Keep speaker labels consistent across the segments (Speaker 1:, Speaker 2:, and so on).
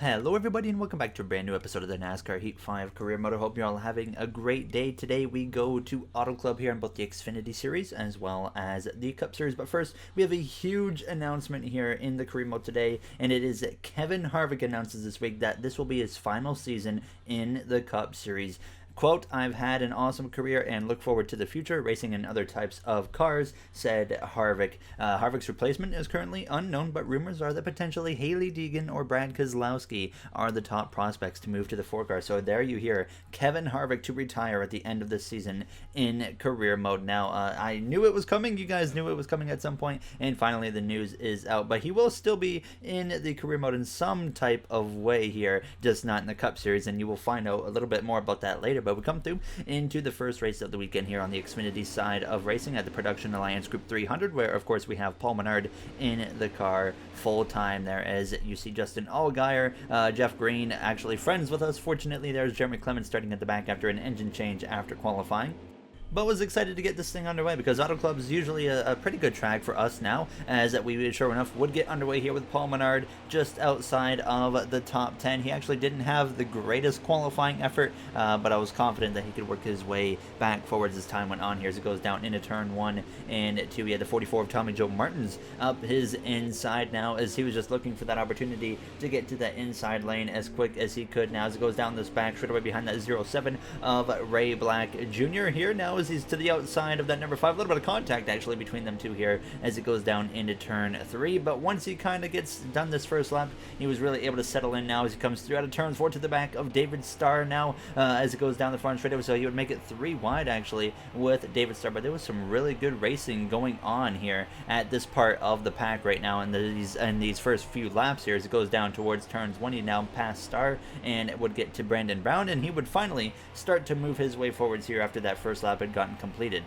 Speaker 1: Hello everybody and welcome back to a brand new episode of the NASCAR Heat 5 Career Mode. I hope you're all having a great day. Today we go to Auto Club here on both the Xfinity Series as well as the Cup Series. But first, we have a huge announcement here in the Career Mode today, and it is that Kevin Harvick announces this week that this will be his final season in the Cup Series. Quote, "I've had an awesome career and look forward to the future, racing in other types of cars," said Harvick. Harvick's replacement is currently unknown, but rumors are that potentially Hailie Deegan or Brad Keselowski are the top prospects to move to the 4-car. So there you hear Kevin Harvick to retire at the end of the season in career mode. Now, I knew it was coming. You guys knew it was coming at some point, and finally the news is out. But he will still be in the career mode in some type of way here, just not in the Cup Series, and you will find out a little bit more about that later. But we come through into the first race of the weekend here on the Xfinity side of racing at the Production Alliance Group 300, where of course we have Paul Menard in the car full time there. As you see Justin Allgaier, Jeff Green, actually friends with us. Fortunately, there's Jeremy Clements starting at the back after an engine change after qualifying. But was excited to get this thing underway because Auto Club is usually a pretty good track for us now, as that we sure enough would get underway here with Paul Menard just outside of the top 10. He actually didn't have the greatest qualifying effort, but I was confident that he could work his way back forwards as time went on here as it goes down into turn 1 and 2. He had the 44 of Tommy Joe Martins up his inside now, as he was just looking for that opportunity to get to that inside lane as quick as he could. Now as it goes down this back straightaway behind that 07 of Ray Black Jr. here now, as he's to the outside of that number 5. A little bit of contact actually between them two here as it goes down into turn 3. But once he kind of gets done this first lap, he was really able to settle in now as he comes through out of turn 4 to the back of David Starr now as it goes down the front straightaway. So he would make it 3 wide actually with David Starr. But there was some really good racing going on here at this part of the pack right now in these first few laps here as it goes down towards turns 1. He now passed Starr and would get to Brandon Brown, and he would finally start to move his way forwards here after that first lap had gotten completed.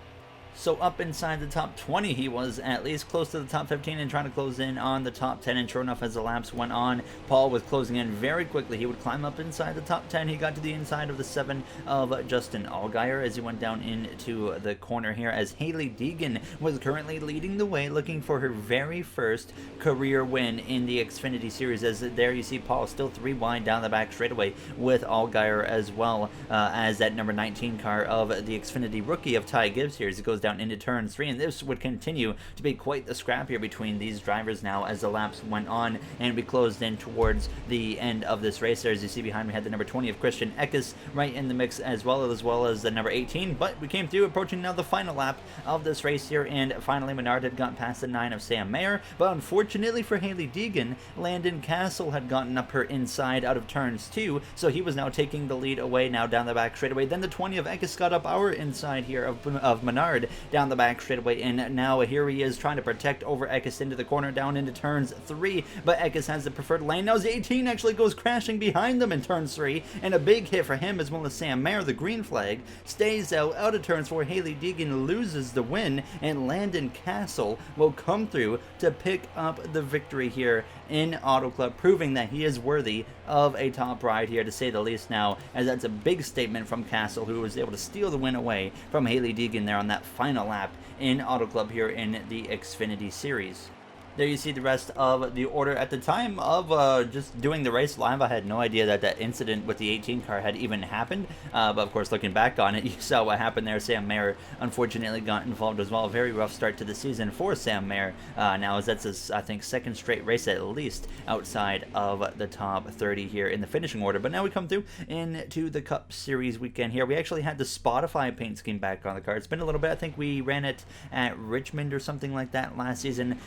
Speaker 1: So up inside the top 20, he was at least close to the top 15 and trying to close in on the top 10. And sure enough, as the laps went on, Paul was closing in very quickly. He would climb up inside the top 10. He got to the inside of the 7 of Justin Allgaier as he went down into the corner here, as Hailie Deegan was currently leading the way, looking for her very first career win in the Xfinity Series. As there you see Paul still 3 wide down the back straightaway with Allgaier as well, as that number 19 car of the Xfinity rookie of Ty Gibbs here as it goes down into turn 3, and this would continue to be quite the scrap here between these drivers now as the laps went on and we closed in towards the end of this race. There, as you see behind me, had the number 20 of Christian Eckes right in the mix as well as the number 18, but we came through approaching now the final lap of this race here, and finally Menard had gotten past the 9 of Sam Mayer, but unfortunately for Hailie Deegan, Landon Castle had gotten up her inside out of turns 2, so he was now taking the lead away now down the back straightaway. Then the 20 of Eckes got up our inside here of Menard down the back straightaway, and now here he is trying to protect over Eckes into the corner down into turns 3, but Eckes has the preferred lane. Now his 18 actually goes crashing behind them in turns 3, and a big hit for him as well as Sam Mayer. The green flag stays out of turns 4. Hailie Deegan loses the win, and Landon Castle will come through to pick up the victory here in Auto Club, proving that he is worthy of a top ride here, to say the least now, as that's a big statement from Castle, who was able to steal the win away from Hailie Deegan there on that final lap in Auto Club here in the Xfinity Series. There you see the rest of the order. At the time of just doing the race live, I had no idea that that incident with the 18 car had even happened. But of course, looking back on it, you saw what happened there. Sam Mayer unfortunately got involved as well. Very rough start to the season for Sam Mayer. Now, as that's his, I think, second straight race at least outside of the top 30 here in the finishing order. But now we come through into the Cup Series weekend here. We actually had the Spotify paint scheme back on the car. It's been a little bit. I think we ran it at Richmond or something like that last season.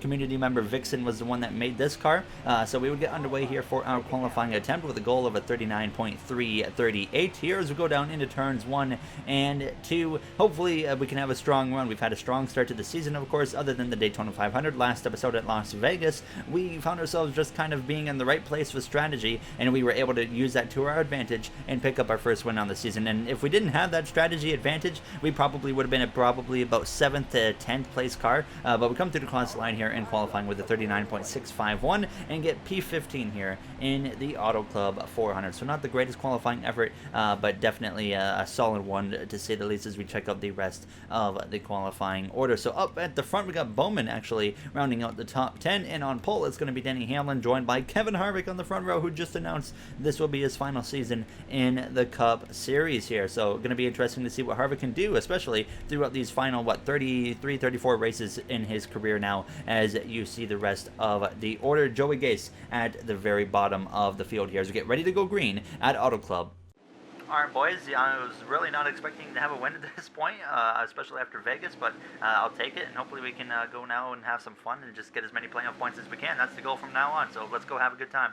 Speaker 1: Community member Vixen was the one that made this car, so we would get underway here for our qualifying attempt with a goal of a 39.338 here as we go down into turns 1 and 2. Hopefully we can have a strong run. We've had a strong start to the season, of course, other than the Daytona 500 last episode at Las Vegas. We found ourselves just kind of being in the right place with strategy, and we were able to use that to our advantage and pick up our first win on the season. And if we didn't have that strategy advantage, we probably would have been at probably about 7th to 10th place car, but we come through the cross line here in qualifying with a 39.651 and get P15 here in the Auto Club 400. So not the greatest qualifying effort, but definitely a solid one to say the least as we check out the rest of the qualifying order. So up at the front we got Bowman actually rounding out the top 10, and on pole it's going to be Denny Hamlin, joined by Kevin Harvick on the front row, who just announced this will be his final season in the Cup Series here. So going to be interesting to see what Harvick can do, especially throughout these final 33, 34 races in his career now, as you see the rest of the order. Joey Gase at the very bottom of the field here as we get ready to go green at Auto Club. Alright boys, I was really not expecting to have a win at this point, especially after Vegas, but I'll take it, and hopefully we can go now and have some fun and just get as many playoff points as we can. That's the goal from now on, so let's go have a good time.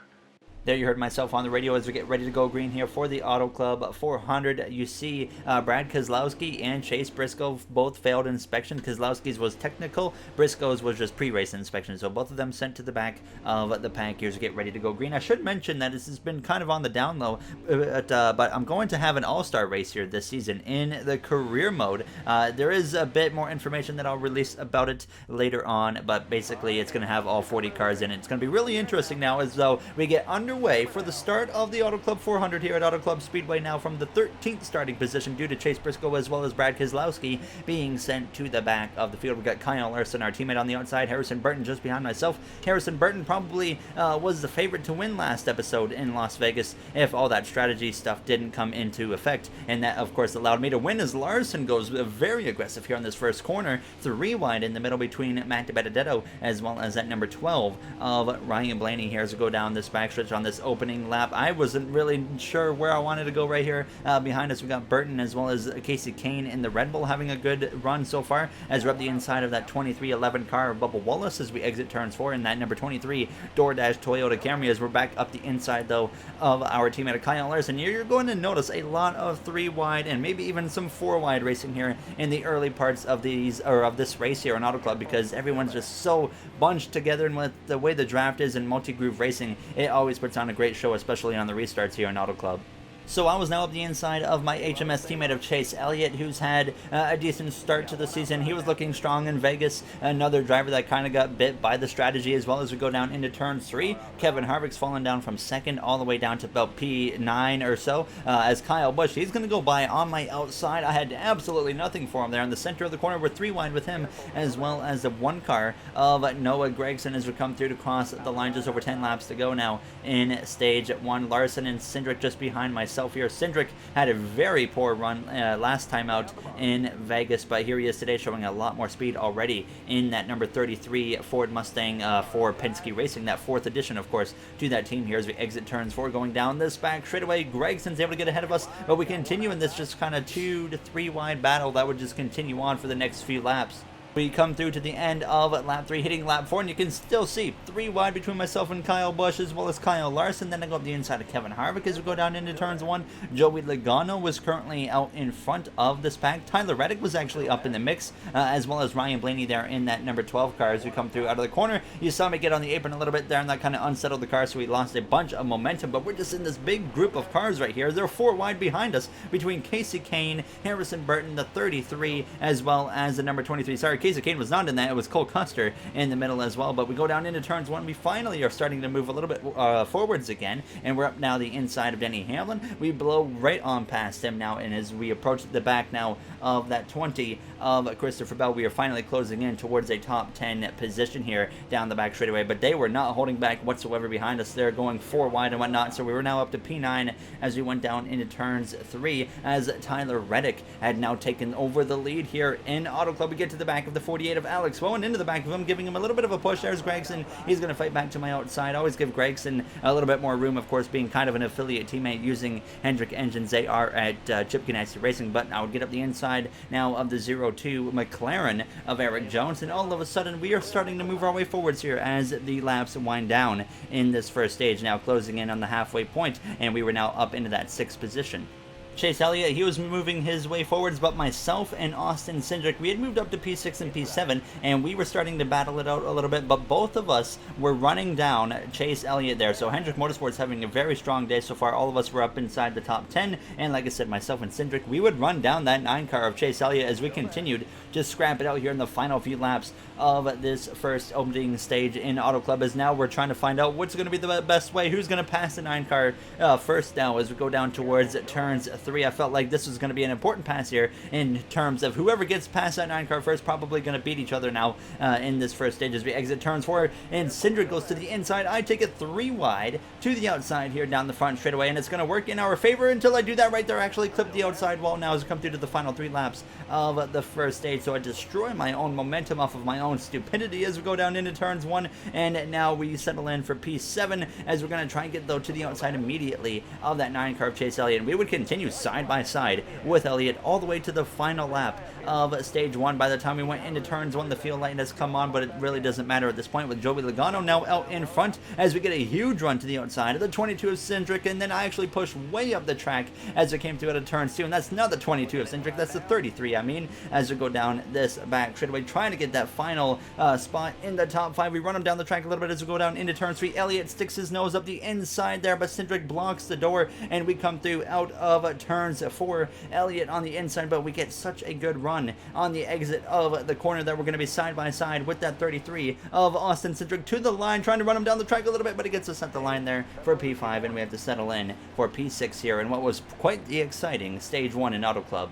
Speaker 1: There you heard myself on the radio as we get ready to go green here for the Auto Club 400. You see Brad Keselowski and Chase Briscoe both failed inspection. Keselowski's was technical, Briscoe's was just pre-race inspection. So both of them sent to the back of the pack here as we get ready to go green. I should mention that this has been kind of on the down low, but I'm going to have an all-star race here this season in the career mode. There is a bit more information that I'll release about it later on, but basically it's going to have all 40 cars in it. It's going to be really interesting now as though we get underway for the start of the Auto Club 400 here at Auto Club Speedway now from the 13th starting position due to Chase Briscoe as well as Brad Keselowski being sent to the back of the field. We've got Kyle Larson, our teammate, on the outside, Harrison Burton just behind myself. Harrison Burton probably was the favorite to win last episode in Las Vegas if all that strategy stuff didn't come into effect, and that of course allowed me to win as Larson goes very aggressive here on this first corner, 3 wide in the middle between Matt DiBenedetto as well as that number 12 of Ryan Blaney here as we go down this backstretch on this opening lap. I wasn't really sure where I wanted to go right here. Behind us we got Burton as well as Casey Kane in the Red Bull having a good run so far as we're up the inside of that 2311 car of Bubba Wallace as we exit turns 4 in that number 23 DoorDash Toyota Camry as we're back up the inside though of our teammate Kyle Larson. You're going to notice a lot of 3 wide and maybe even some 4 wide racing here in the early parts of these of this race here on Auto Club because everyone's just so bunched together, and with the way the draft is in multi-groove racing, it always puts on a great show, especially on the restarts here in Auto Club. So I was now up the inside of my HMS teammate of Chase Elliott, who's had a decent start to the season. He was looking strong in Vegas. Another driver that kind of got bit by the strategy as well as we go down into turn 3. Kevin Harvick's fallen down from 2nd all the way down to about P9 or so. As Kyle Busch, he's going to go by on my outside. I had absolutely nothing for him there in the center of the corner. We're 3 wide with him as well as the 1 car of Noah Gragson as we come through to cross the line. Just over 10 laps to go now in stage 1. Larson and Cindric just behind myself here. Cindric had a very poor run last time out in Vegas, but here he is today showing a lot more speed already in that number 33 Ford Mustang for Penske Racing, that 4th edition of course to that team here as we exit turns 4 going down this back straightaway. Gregson's able to get ahead of us, but we continue in this just kind of 2 to 3 wide battle that would just continue on for the next few laps. We come through to the end of lap 3, hitting lap 4, and you can still see 3 wide between myself and Kyle Busch as well as Kyle Larson. Then I go up the inside of Kevin Harvick as we go down into turns 1. Joey Logano was currently out in front of this pack. Tyler Reddick was actually up in the mix, as well as Ryan Blaney there in that number 12 car as we come through out of the corner. You saw me get on the apron a little bit there, and that kind of unsettled the car, so we lost a bunch of momentum, but we're just in this big group of cars right here. There are 4 wide behind us between Casey Kane, Harrison Burton, the 33, as well as the number 23. Sorry, Casey Kane was not in that. It was Cole Custer in the middle as well, but we go down into turns 1. We finally are starting to move a little bit forwards again, and we're up now the inside of Denny Hamlin. We blow right on past him now, and as we approach the back now of that 20 of Christopher Bell, we are finally closing in towards a top 10 position here down the back straightaway, but they were not holding back whatsoever behind us. They're going 4 wide and whatnot, so we were now up to P9 as we went down into turns 3 as Tyler Reddick had now taken over the lead here in Auto Club. We get to the back of the 48 of Alex Bowen, into the back of him, giving him a little bit of a push. There's Gragson. He's going to fight back to my outside. Always give Gragson a little bit more room, of course, being kind of an affiliate teammate using Hendrick Engines. They are at Chip Ganassi Racing, but I would get up the inside now of the 02 McLaren of Eric Jones, and all of a sudden we are starting to move our way forwards here as the laps wind down in this first stage, now closing in on the halfway point, and we were now up into that 6th position. Chase Elliott, he was moving his way forwards, but myself and Austin Cindric, we had moved up to P6 and P7, and we were starting to battle it out a little bit, but both of us were running down Chase Elliott there. So Hendrick Motorsports having a very strong day so far. All of us were up inside the top 10, and like I said, myself and Cindric, we would run down that 9 car of Chase Elliott as we continued to scrap it out here in the final few laps of this first opening stage in Auto Club, as now we're trying to find out what's going to be the best way, who's going to pass the 9 car first now as we go down towards turns 3. I felt like this was going to be an important pass here in terms of whoever gets past that 9 car first probably going to beat each other now in this first stage as we exit turns 4, and Cindric goes to the inside. I take it 3 wide to the outside here down the front straightaway, and it's going to work in our favor until I do that right there. Actually clip the outside wall now as we come through to the final 3 laps of the first stage, so I destroy my own momentum off of my own stupidity as we go down into turns 1, and now we settle in for P7 as we're going to try and get though to the outside immediately of that 9 car of Chase Elliott, and we would continue side by side with Elliott all the way to the final lap of stage 1. By the time we went into turns 1, the field light has come on, but it really doesn't matter at this point with Joey Logano now out in front as we get a huge run to the outside of the 22 of Cindric, and then I actually push way up the track as we came through out of turns 2, and that's not the 22 of Cindric, that's the 33 I mean, as we go down this back straightaway trying to get that final spot in the top 5. We run him down the track a little bit as we go down into turn 3. Elliott sticks his nose up the inside there, but Cindric blocks the door, and we come through out of turns 4. Elliott on the inside, but we get such a good run on the exit of the corner that we're going to be side by side with that 33 of Austin Cindric to the line, trying to run him down the track a little bit, but he gets us at the line there for P5, and we have to settle in for P6 here in what was quite the exciting stage 1 in Auto Club.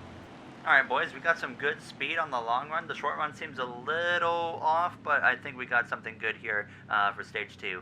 Speaker 1: Alright boys, we got some good speed on the long run. The short run seems a little off, but I think we got something good here for stage 2.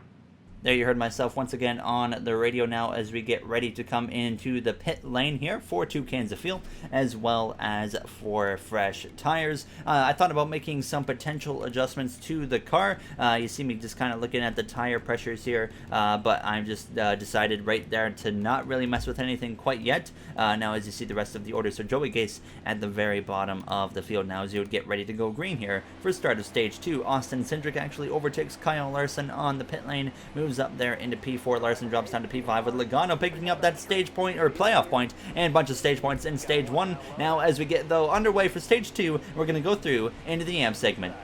Speaker 1: There you heard myself once again on the radio now as we get ready to come into the pit lane here for 2 cans of fuel as well as for fresh tires. I thought about making some potential adjustments to the car. You see me just kind of looking at the tire pressures here, but I just decided right there to not really mess with anything quite yet. Now as you see the rest of the order, so Joey Gase at the very bottom of the field now as you would get ready to go green here for start of stage 2. Austin Cindric actually overtakes Kyle Larson on the pit lane, moves up there into P4. Larson drops down to P5 with Logano picking up that stage point or playoff point and a bunch of stage points in stage 1. Now as we get though underway for stage 2, we're going to go through into the AMP segment.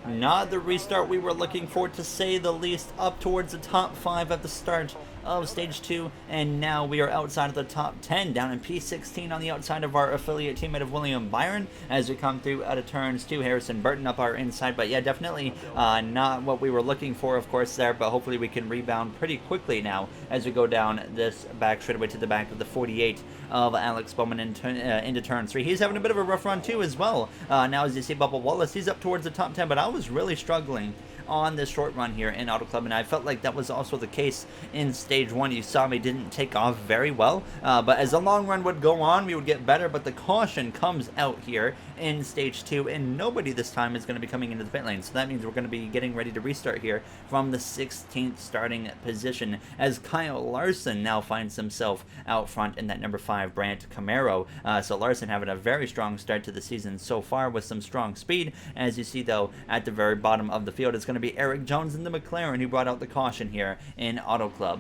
Speaker 1: Not the restart we were looking for, to say the least. Up towards the top 5 at the start of stage 2, and now we are outside of the top 10, down in P16 on the outside of our affiliate teammate of William Byron as we come through out of turns 2. Harrison Burton up our inside, but yeah, definitely not what we were looking for, of course, there, but hopefully we can rebound pretty quickly now as we go down this back straightaway to the back of the 48 of Alex Bowman into turn 3. He's having a bit of a rough run too as well. Now as you see, Bubba Wallace, he's up towards the top 10, but I was really struggling on this short run here in Auto Club, and I felt like that was also the case in stage 1. You saw me didn't take off very well, but as the long run would go on, we would get better, but the caution comes out here in stage 2, and nobody this time is going to be coming into the pit lane. So that means we're going to be getting ready to restart here from the 16th starting position, as Kyle Larson now finds himself out front in that number 5 Brandt Camaro. So Larson having a very strong start to the season so far with some strong speed. As you see, though, at the very bottom of the field, it's going to be Eric Jones in the McLaren who brought out the caution here in Auto Club.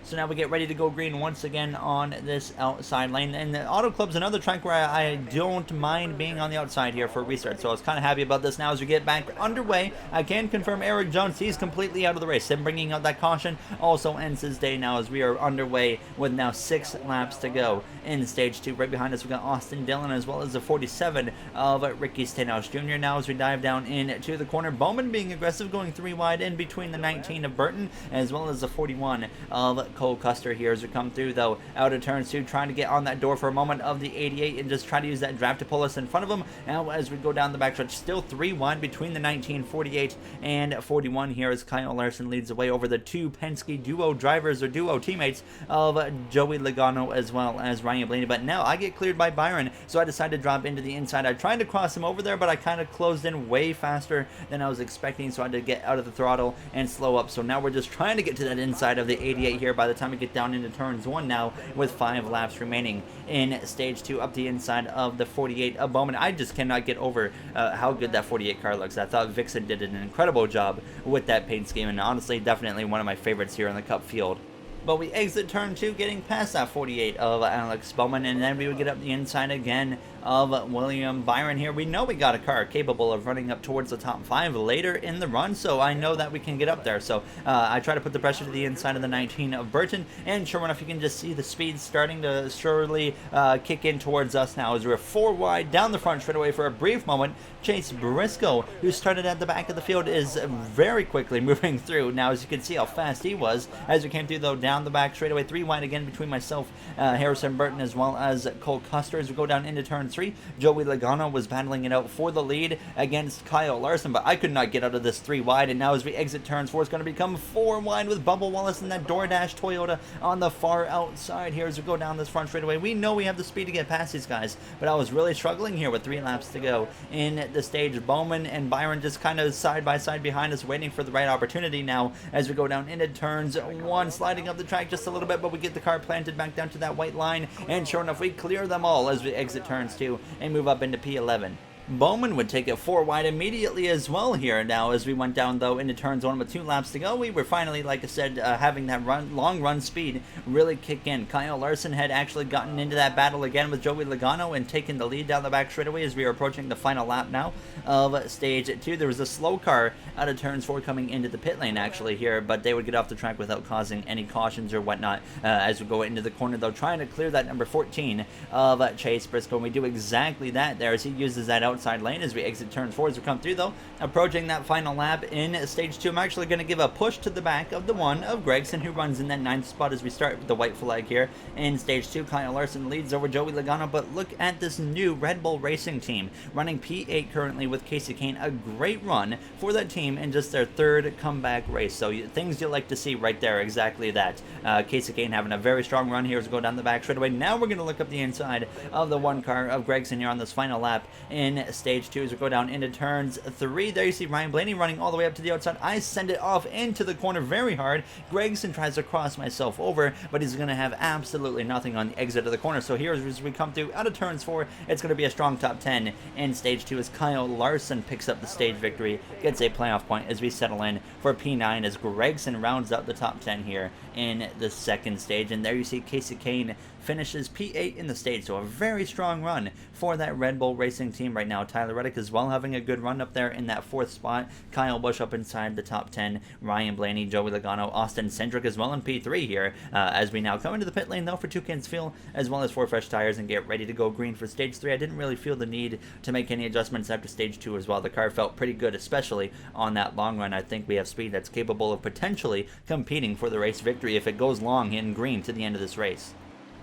Speaker 1: So now we get ready to go green once again on this outside lane. And the Auto Club's another track where I don't mind being on the outside here for a restart. So I was kind of happy about this. Now as we get back underway, I can confirm Eric Jones, he's completely out of the race. Him bringing out that caution also ends his day now, as we are underway with now 6 laps to go in stage 2. Right behind us, we got Austin Dillon, as well as the 47 of Ricky Stenhouse Jr. Now as we dive down into the corner, Bowman being aggressive, going 3 wide in between the 19 of Burton, as well as the 41 of Cole Custer here as we come through, though, out of turn 2, trying to get on that door for a moment of the 88 and just try to use that draft to pull us in front of him. Now as we go down the backstretch, still 3 wide between the 19, 48, and 41 here, as Kyle Larson leads the way over the 2 Penske duo drivers, or duo teammates, of Joey Logano as well as Ryan Blaney. But now I get cleared by Byron, so I decided to drop into the inside. I tried to cross him over there, but I kind of closed in way faster than I was expecting, so I had to get out of the throttle and slow up. So now we're just trying to get to that inside of the 88 here by the time we get down into turns 1 now, with 5 laps remaining in stage 2, up the inside of the 48 of Bowman. I just cannot get over how good that 48 car looks. I thought Vixen did an incredible job with that paint scheme, and honestly definitely one of my favorites here in the Cup field. But we exit turn 2, getting past that 48 of Alex Bowman, and then we would get up the inside again of William Byron here. We know we got a car capable of running up towards the top 5 later in the run, so I know that we can get up there. So I try to put the pressure to the inside of the 19 of Burton, and sure enough, you can just see the speed starting to surely kick in towards us now, as we're 4 wide down the front straightaway for a brief moment. Chase Briscoe, who started at the back of the field, is very quickly moving through. Now, as you can see how fast he was as we came through, though, down the back straightaway, 3 wide again between myself, Harrison Burton, as well as Cole Custer. As we go down into turn 3, Joey Logano was battling it out for the lead against Kyle Larson, but I could not get out of this 3 wide. And now as we exit turns 4, it's going to become 4 wide with Bubba Wallace and that DoorDash Toyota on the far outside here as we go down this front straightaway. We know we have the speed to get past these guys, but I was really struggling here with 3 laps to go in the stage. Bowman and Byron just kind of side by side behind us, waiting for the right opportunity now as we go down into turns 1, sliding up the track just a little bit, but we get the car planted back down to that white line, and sure enough, we clear them all as we exit turns 2 and move up into P11. Bowman would take it 4 wide immediately as well here. Now as we went down, though, into turns 1 with 2 laps to go, we were finally, like I said, having that long run speed really kick in. Kyle Larson had actually gotten into that battle again with Joey Logano and taken the lead down the back straightaway as we are approaching the final lap now of stage 2. There was a slow car out of turns 4 coming into the pit lane actually here, but they would get off the track without causing any cautions or whatnot as we go into the corner, though, trying to clear that number 14 of Chase Briscoe. And we do exactly that there as he uses that outside lane as we exit turn 4 as we come through, though. Approaching that final lap in stage 2, I'm actually going to give a push to the back of the 1 of Gregson, who runs in that 9th spot as we start with the white flag here in stage 2. Kyle Larson leads over Joey Logano, but look at this new Red Bull Racing team running P8 currently with Casey Kane. A great run for that team in just their 3rd comeback race. So things you like to see right there, exactly that. Casey Kane having a very strong run here as we go down the back straightaway. Now we're going to look up the inside of the 1 car of Gregson here on this final lap in stage 2 as we go down into turns 3. There you see Ryan Blaney running all the way up to the outside. I send it off into the corner very hard. Gregson tries to cross myself over, but he's going to have absolutely nothing on the exit of the corner. So here as we come through out of turns 4, it's going to be a strong top 10 in stage 2 as Kyle Larson picks up the stage victory, gets a playoff point as we settle in for P9 as Gregson rounds out the top 10 here in the 2nd stage. And there you see Casey Kane finishes P8 in the stage, so a very strong run for that Red Bull Racing team right now. Tyler Reddick as well having a good run up there in that 4th spot. Kyle Busch up inside the top 10. Ryan Blaney, Joey Logano, Austin Cindric as well in P3 here as we now come into the pit lane, though, for 2 cans fuel as well as 4 fresh tires and get ready to go green for stage 3. I didn't really feel the need to make any adjustments after stage 2 as well. The car felt pretty good, especially on that long run. I think we have speed that's capable of potentially competing for the race victory if it goes long in green to the end of this race.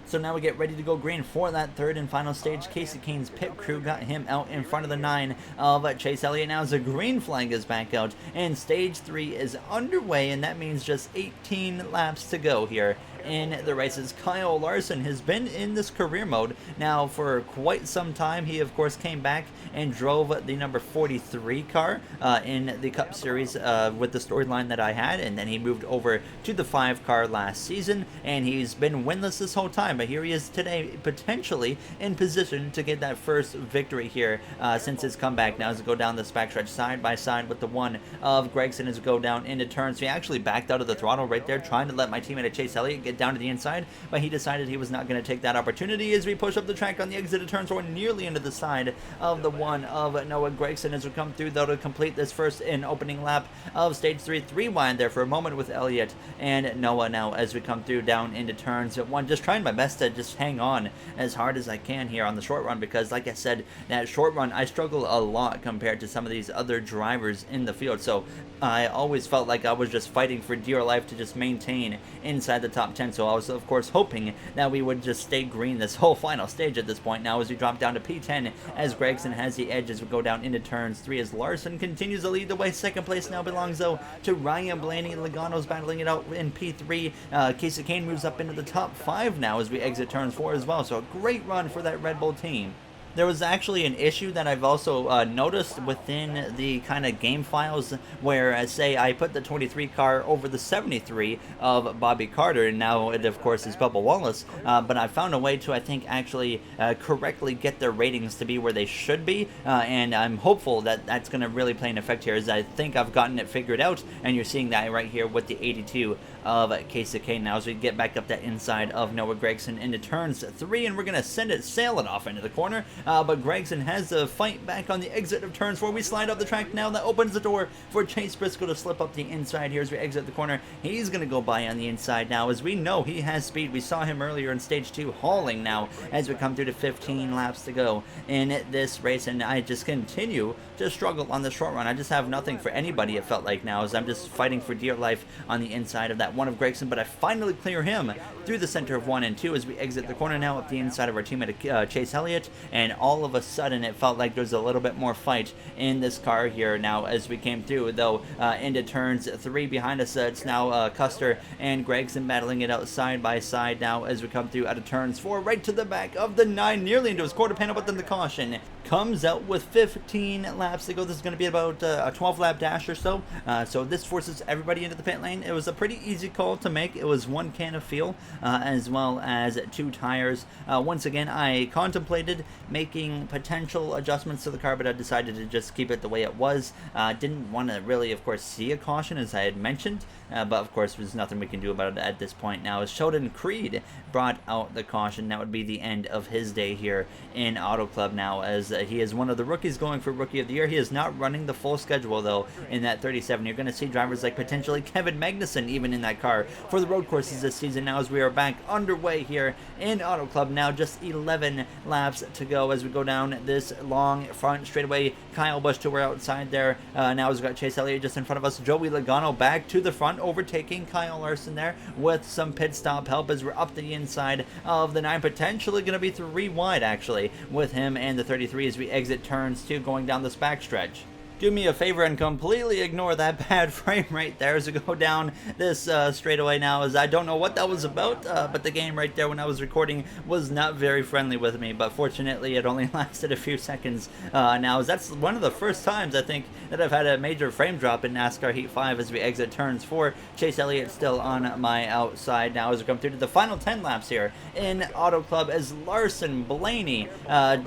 Speaker 1: So now we get ready to go green for that 3rd and final stage. Casey Kane's pit crew got him out in front of the 9 of Chase Elliott. Now as the green flag is back out and stage 3 is underway, and that means just 18 laps to go here in the races. Kyle Larson has been in this career mode now for quite some time. He, of course, came back and drove the number 43 car in the Cup Series with the storyline that I had, and then he moved over to the 5 car last season, and he's been winless this whole time, but here he is today, potentially in position to get that first victory here since his comeback. Now as we go down this backstretch side by side with the one of Gragson as we go down into turns. So he actually backed out of the throttle right there, trying to let my teammate Chase Elliott get down to the inside, but he decided he was not going to take that opportunity as we push up the track on the exit of turn 4, nearly into the side of the one of Noah Gragson as we come through, though, to complete this first in opening lap of stage 3. 3-wide there for a moment with Elliott and Noah now as we come through down into turns 1. Just trying my best to just hang on as hard as I can here on the short run, because like I said, that short run I struggle a lot compared to some of these other drivers in the field. So I always felt like I was just fighting for dear life to just maintain inside the top 10. So I was, of course, hoping that we would just stay green this whole final stage at this point. Now as we drop down to P10 as Gragson has the edge as we go down into turns 3 as Larson continues to lead the way. Second place now belongs, though, to Ryan Blaney. Logano's battling it out in P3. Casey Kane moves up into the top 5 now as we exit turns 4 as well. So a great run for that Red Bull team. There was actually an issue that I've also noticed within the kind of game files where, say, I put the 23 car over the 73 of Bobby Carter, and now it, of course, is Bubba Wallace, but I found a way to, I think, actually correctly get their ratings to be where they should be, and I'm hopeful that that's going to really play an effect here, as I think I've gotten it figured out, and you're seeing that right here with the 82 of Casey Kane. Now as we get back up that inside of Noah Gragson into turns 3, and we're going to send it sailing off into the corner. But Gragson has to fight back on the exit of turns 4. We slide up the track now. That opens the door for Chase Briscoe to slip up the inside here as we exit the corner. He's going to go by on the inside now, as we know he has speed. We saw him earlier in stage 2 hauling now as we come through to 15 laps to go in this race, and I just continue to struggle on the short run. I just have nothing for anybody, it felt like now, as I'm just fighting for dear life on the inside of that one of Gragson, but I finally clear him through the center of 1 and 2 as we exit the corner now up the inside of our teammate Chase Elliott, and all of a sudden it felt like there's a little bit more fight in this car here now as we came through, though, into turns 3 behind us. It's now Custer and Gragson battling it out side by side now as we come through out of turns 4 right to the back of the 9, nearly into his quarter panel, but then the caution comes out with 15 laps to go. This is going to be about a 12-lap dash or so, so this forces everybody into the pit lane. It was a pretty easy call to make. It was 1 can of fuel as well as 2 tires. Once again, I contemplated making potential adjustments to the car, but I decided to just keep it the way it was. Didn't want to really, of course, see a caution, as I had mentioned, but of course there's nothing we can do about it at this point now, as Sheldon Creed brought out the caution. That would be the end of his day here in Auto Club now, as he is one of the rookies going for Rookie of the Year. He is not running the full schedule, though, in that 37. You're going to see drivers like potentially Kevin Magnussen even in that car for the road courses this season now, as we are back underway here in Auto Club now. Just 11 laps to go as we go down this long front straightaway. Kyle Busch to our outside there. Now as we've got Chase Elliott just in front of us. Joey Logano back to the front, overtaking Kyle Larson there with some pit stop help as we're up the inside of the 9. Potentially going to be 3 wide, actually, with him and the 33 as we exit turns 2 going down this backstretch. Do me a favor and completely ignore that bad frame right there as we go down this straightaway now, as I don't know what that was about, but the game right there when I was recording was not very friendly with me, but fortunately it only lasted a few seconds now, as that's one of the first times I think that I've had a major frame drop in NASCAR Heat 5 as we exit turns 4. Chase Elliott still on my outside now as we come through to the final 10 laps here in Auto Club, as Larson, Blaney,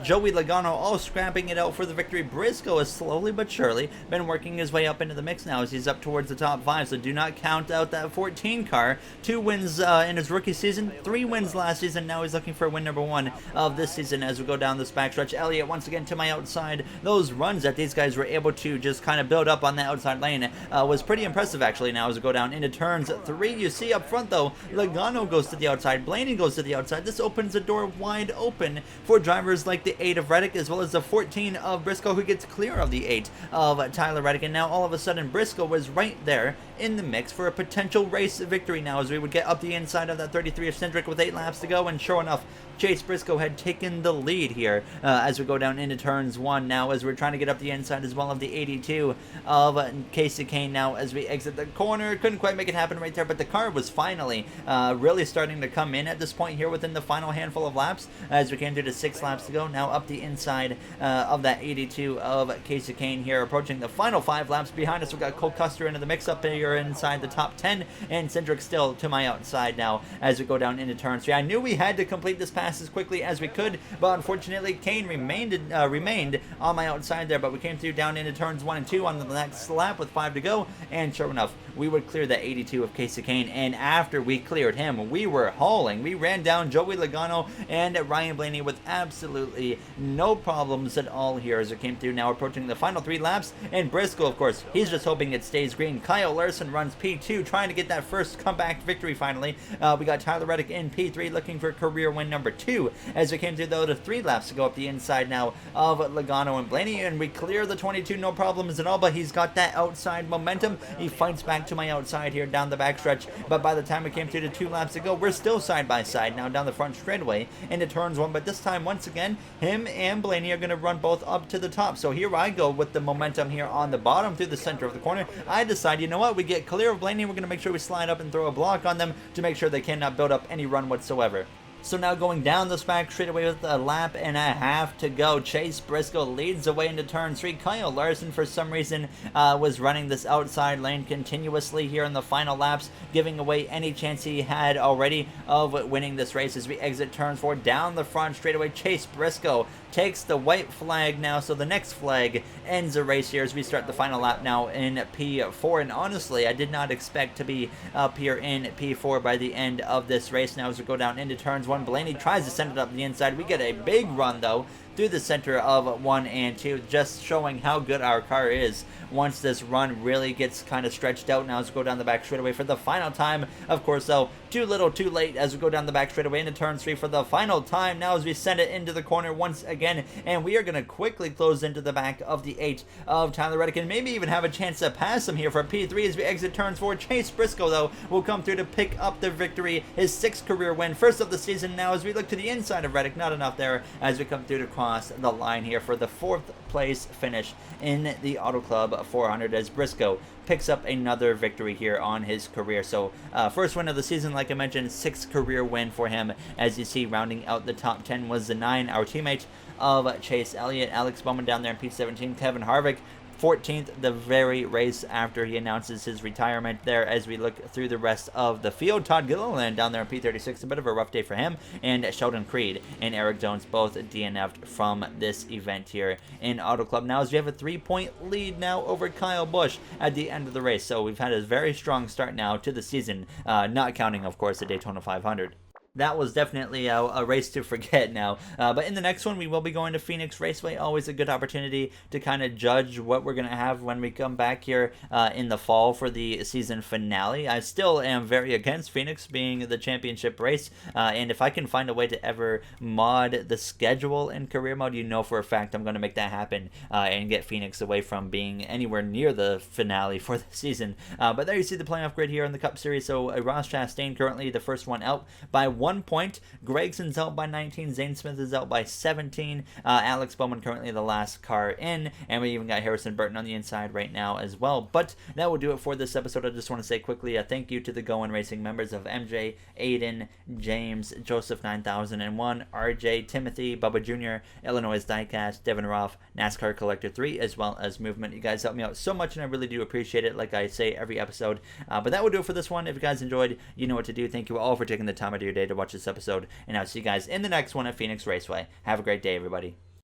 Speaker 1: Joey Logano all scrapping it out for the victory. Briscoe is slowly but surely been working his way up into the mix now as he's up towards the top 5, so do not count out that 14 car. 2 wins in his rookie season, 3 wins last season. Now he's looking for win number 1 of this season as we go down this backstretch. Elliott once again to my outside. Those runs that these guys were able to just kind of build up on the outside lane was pretty impressive, actually, now as we go down into turns 3. You see up front, though, Logano goes to the outside, Blaney goes to the outside. This opens the door wide open for drivers like the 8 of Reddick as well as the 14 of Briscoe, who gets clear of the 8 of Tyler Reddick, and now all of a sudden Briscoe was right there in the mix for a potential race victory now, as we would get up the inside of that 33 of Cindric with 8 laps to go, and sure enough, Chase Briscoe had taken the lead here as we go down into turns 1 now, as we're trying to get up the inside as well of the 82 of Casey Kane now as we exit the corner. Couldn't quite make it happen right there, but the car was finally really starting to come in at this point here within the final handful of laps as we came through to 6 laps to go. Now up the inside of that 82 of Casey Kane here, approaching the final 5 laps. Behind us, we've got Cole Custer into the mix-up here inside the top 10, and Cindric still to my outside now as we go down into turn 3. I knew we had to complete this pass as quickly as we could, but unfortunately Kane remained on my outside there, but we came through down into turns 1 and 2 on the next lap with 5 to go, and sure enough, we would clear the 82 of Casey Kane. And after we cleared him, we were hauling. We ran down Joey Logano and Ryan Blaney with absolutely no problems at all here as it came through. Now approaching the final 3 laps, and Briscoe, of course, he's just hoping it stays green. Kyle Larson runs P2, trying to get that first comeback victory finally. We got Tyler Reddick in P3 looking for career win number 2 as we came through though to 3 laps to go up the inside now of Logano and Blaney, and we clear the 22, no problems at all, but he's got that outside momentum. He fights back to my outside here down the backstretch, but by the time we came through to 2 laps to go, we're still side by side now down the front straightaway into turns 1, but this time once again him and Blaney are going to run both up to the top. So here I go with the momentum here on the bottom through the center of the corner. I decide, you know what, we get clear of Blaney, we're going to make sure we slide up and throw a block on them to make sure they cannot build up any run whatsoever. So now going down this back straightaway with a lap and a half to go, Chase Briscoe leads away into turn 3. Kyle Larson, for some reason, was running this outside lane continuously here in the final laps, giving away any chance he had already of winning this race as we exit turn 4 down the front straightaway. Chase Briscoe takes the white flag now, so the next flag ends the race here as we start the final lap now in P4. And honestly, I did not expect to be up here in P4 by the end of this race. Now as we go down into turns 1, Blaney tries to send it up the inside. We get a big run though through the center of 1 and 2, just showing how good our car is once this run really gets kind of stretched out. Now let's go down the back straightaway for the final time. Of course though, too little too late as we go down the back straightaway into turn 3 for the final time now as we send it into the corner once again, and we are going to quickly close into the back of the 8 of Tyler Reddick and maybe even have a chance to pass him here for P3 as we exit turns 4. Chase Briscoe though will come through to pick up the victory, his 6th career win, first of the season now as we look to the inside of Reddick. Not enough there as we come through to cross the line here for the 4th place finish in the Auto Club 400 as Briscoe picks up another victory here on his career. So first win of the season, like I mentioned, 6th career win for him. As you see, rounding out the top 10 was the 9, our teammate of Chase Elliott, Alex Bowman down there in P17, Kevin Harvick 14th, the very race after he announces his retirement there. As we look through the rest of the field, Todd Gilliland down there in P36, a bit of a rough day for him, and Sheldon Creed and Eric Jones both DNF'd from this event here in Auto Club. Now as we have a 3-point lead now over Kyle Busch at the end of the race, so we've had a very strong start now to the season, not counting of course the Daytona 500. That was definitely a race to forget now. But in the next one, we will be going to Phoenix Raceway. Always a good opportunity to kind of judge what we're going to have when we come back here in the fall for the season finale. I still am very against Phoenix being the championship race. And if I can find a way to ever mod the schedule in career mode, you know for a fact I'm going to make that happen and get Phoenix away from being anywhere near the finale for the season. But there you see the playoff grid here in the Cup Series. So Ross Chastain currently the first one out by 1 point. Gregson's out by 19. Zane Smith is out by 17. Alex Bowman currently the last car in. And we even got Harrison Burton on the inside right now as well. But that will do it for this episode. I just want to say quickly a thank you to the Going Racing members of MJ, Aiden, James, Joseph 9001, RJ, Timothy, Bubba Jr., Illinois Diecast, Devin Roth, NASCAR Collector 3, as well as Movement. You guys help me out so much and I really do appreciate it, like I say every episode. But that will do it for this one. If you guys enjoyed, you know what to do. Thank you all for taking the time out of your day to watch this episode, and I'll see you guys in the next one at Phoenix Raceway. Have a great day, everybody.